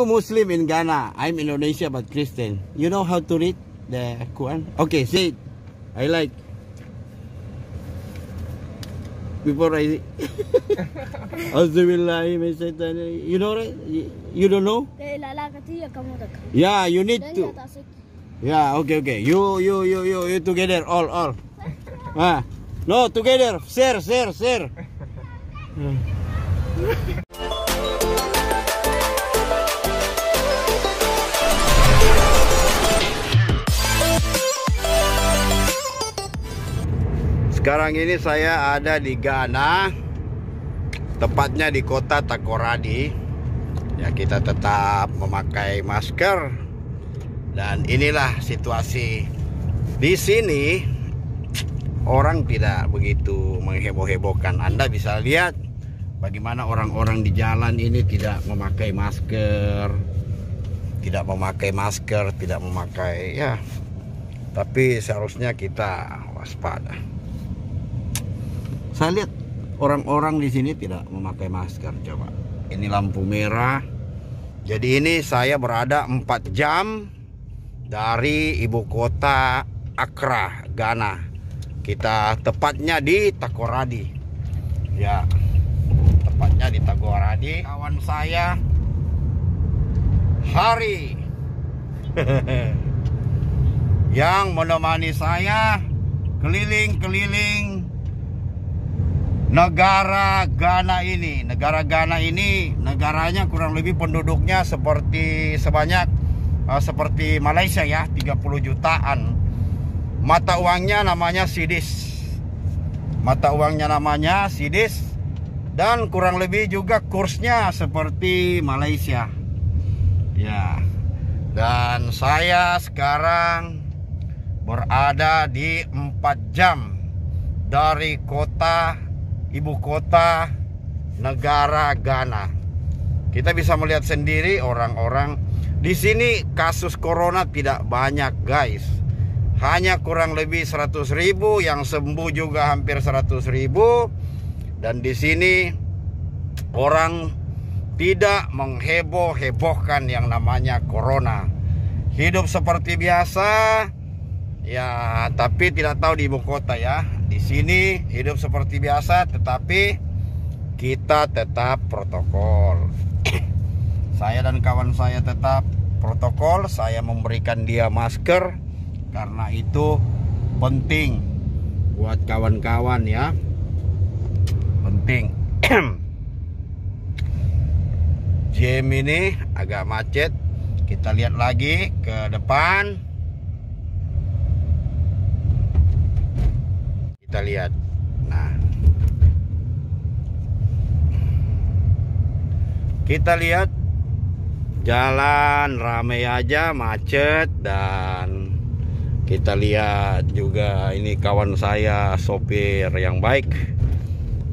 Muslim in Ghana. I'm Indonesia but Christian. You know how to read the Quran? Okay, say it. I like. Before I you know right? You don't know? Yeah, you need to. Yeah, okay. You together, all. No, together. Share. Sekarang ini saya ada di Ghana, tepatnya di kota Takoradi. Ya, kita tetap memakai masker. Dan inilah situasi di sini. Orang tidak begitu mengheboh-hebohkan. Anda bisa lihat bagaimana orang-orang di jalan ini tidak memakai masker, tidak memakai ya. Tapi seharusnya kita waspada. Saya lihat orang-orang di sini tidak memakai masker. Coba, ini lampu merah. Jadi ini saya berada 4 jam dari ibu kota Accra, Ghana. Kita tepatnya di Takoradi. Ya, tepatnya di Takoradi. Kawan saya Hari yang menemani saya keliling-keliling negara Ghana ini. Negara Ghana ini negaranya kurang lebih penduduknya seperti Malaysia ya, 30 jutaan. Mata uangnya namanya cedis. Dan kurang lebih juga kursnya seperti Malaysia. Ya. Dan saya sekarang berada di 4 jam dari ibu kota negara Ghana. Kita bisa melihat sendiri orang-orang di sini. Kasus corona tidak banyak, guys. Hanya kurang lebih 100.000, yang sembuh juga hampir 100.000. Dan di sini orang tidak mengheboh-hebohkan yang namanya corona. Hidup seperti biasa. Ya, tapi tidak tahu di ibu kota ya. Di sini hidup seperti biasa, tetapi kita tetap protokol. Saya dan kawan saya tetap protokol. Saya memberikan dia masker karena itu penting buat kawan-kawan ya. Penting. Jam ini agak macet. Kita lihat lagi ke depan. Kita lihat. Nah, kita lihat jalan ramai aja, macet. Dan kita lihat juga ini kawan saya sopir yang baik,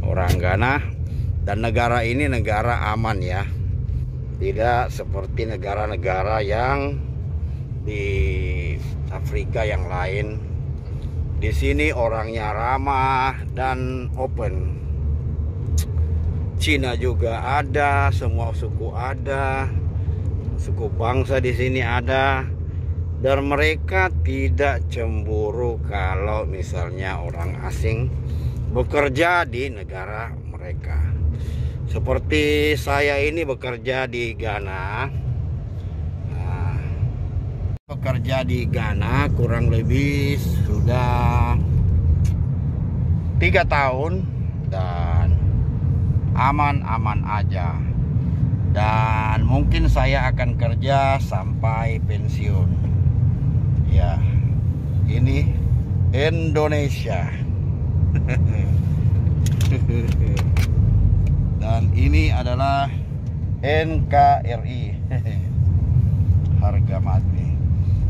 orang Ghana. Dan negara ini negara aman ya. Tidak seperti negara-negara yang di Afrika yang lain. Di sini orangnya ramah dan open. Cina juga ada, semua suku ada, suku bangsa di sini ada. Dan mereka tidak cemburu kalau misalnya orang asing bekerja di negara mereka. Seperti saya ini bekerja di Ghana. Nah, bekerja di Ghana kurang lebih sudah 3 tahun. Dan aman-aman aja. Dan mungkin saya akan kerja sampai pensiun. Ya, ini Indonesia. Dan ini adalah NKRI. Harga mati.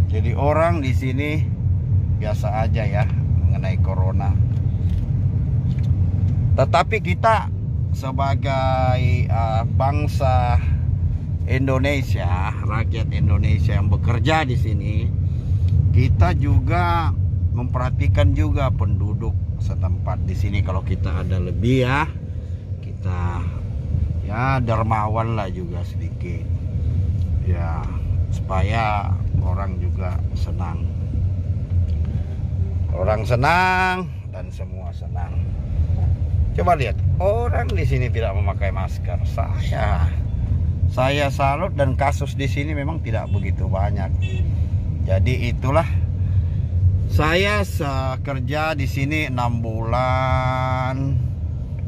Jadi orang di sini biasa aja ya mengenai corona. Tetapi kita sebagai bangsa Indonesia, rakyat Indonesia yang bekerja di sini, kita juga memperhatikan juga penduduk setempat di sini. Kalau kita ada lebih ya, kita ya dermawan lah juga sedikit. supaya orang juga senang. Orang senang dan semua senang. Coba lihat, orang di sini tidak memakai masker. Saya salut, dan kasus di sini memang tidak begitu banyak. Jadi itulah, saya kerja di sini 6 bulan,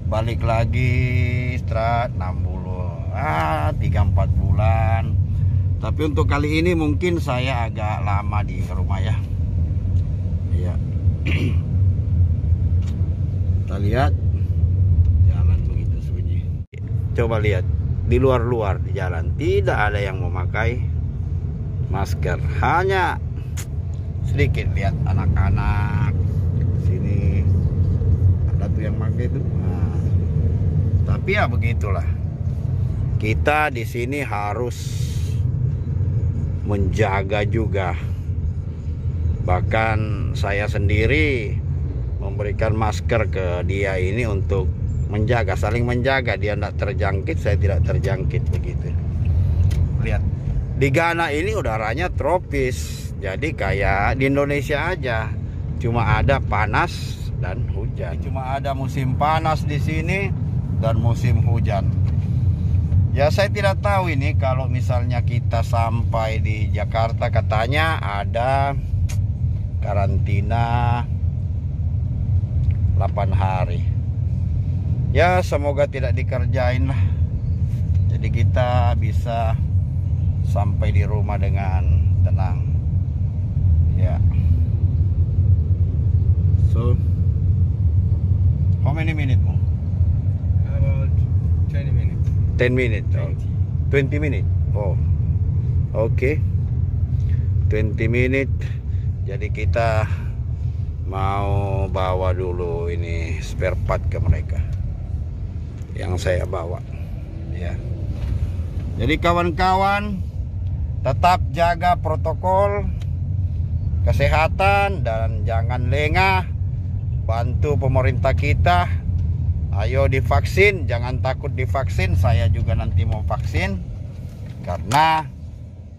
balik lagi setelah 6 bulan, 3-4 bulan. Tapi untuk kali ini mungkin saya agak lama di rumah ya. Iya. Kita lihat jalan begitu sunyi. Coba lihat di luar di jalan tidak ada yang memakai masker, hanya sedikit. Lihat anak-anak sini ada tuh yang pakai itu. Nah, tapi ya begitulah, kita di sini harus menjaga juga. Bahkan saya sendiri memberikan masker ke dia ini untuk menjaga, saling menjaga, dia tidak terjangkit, saya tidak terjangkit begitu. Lihat, di Ghana ini udaranya tropis, jadi kayak di Indonesia aja, cuma ada panas dan hujan. Cuma ada musim panas di sini dan musim hujan. Ya saya tidak tahu ini kalau misalnya kita sampai di Jakarta, katanya ada karantina 8 hari. Ya semoga tidak dikerjain lah. Jadi kita bisa sampai di rumah dengan tenang. Ya. So, how many minutes more? About 20 minutes. 10 minutes. 20 minutes. Oh. Oke. 20 minutes. Jadi kita mau bawa dulu ini spare part ke mereka yang saya bawa ya. Jadi kawan-kawan, tetap jaga protokol kesehatan dan jangan lengah. Bantu pemerintah kita, ayo divaksin, jangan takut divaksin. Saya juga nanti mau vaksin, karena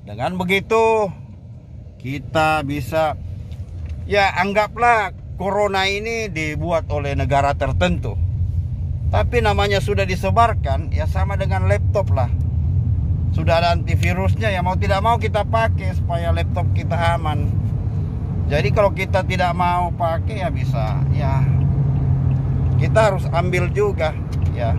dengan begitu kita bisa, ya anggaplah corona ini dibuat oleh negara tertentu, tapi namanya sudah disebarkan, ya sama dengan laptop lah. Sudah ada antivirusnya, ya mau tidak mau kita pakai supaya laptop kita aman. Jadi kalau kita tidak mau pakai, ya bisa, ya kita harus ambil juga ya.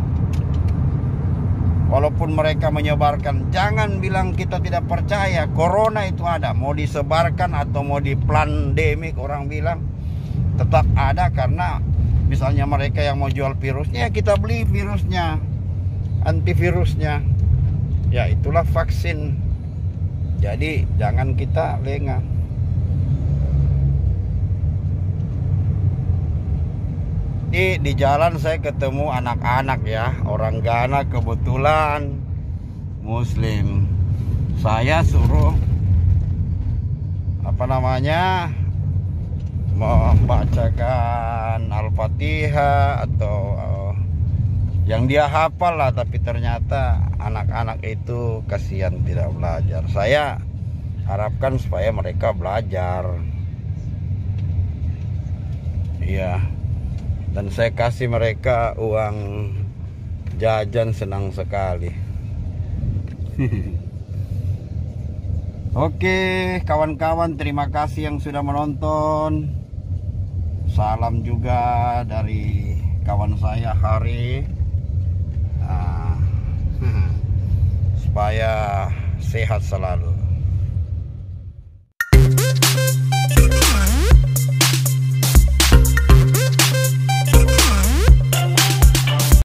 Walaupun mereka menyebarkan, jangan bilang kita tidak percaya. Corona itu ada, mau disebarkan atau mau di pandemik, orang bilang tetap ada. Karena misalnya mereka yang mau jual virusnya, ya kita beli virusnya, antivirusnya. Ya itulah vaksin. Jadi jangan kita lengah. Di jalan saya ketemu anak-anak ya, orang Ghana, kebetulan Muslim. Saya suruh membacakan Al-Fatihah atau yang dia hafal lah, tapi ternyata anak-anak itu kasihan tidak belajar. Saya harapkan supaya mereka belajar. Iya. Dan saya kasih mereka uang jajan, senang sekali. Oke kawan-kawan, terima kasih yang sudah menonton. Salam juga dari kawan saya Hari. Supaya sehat selalu.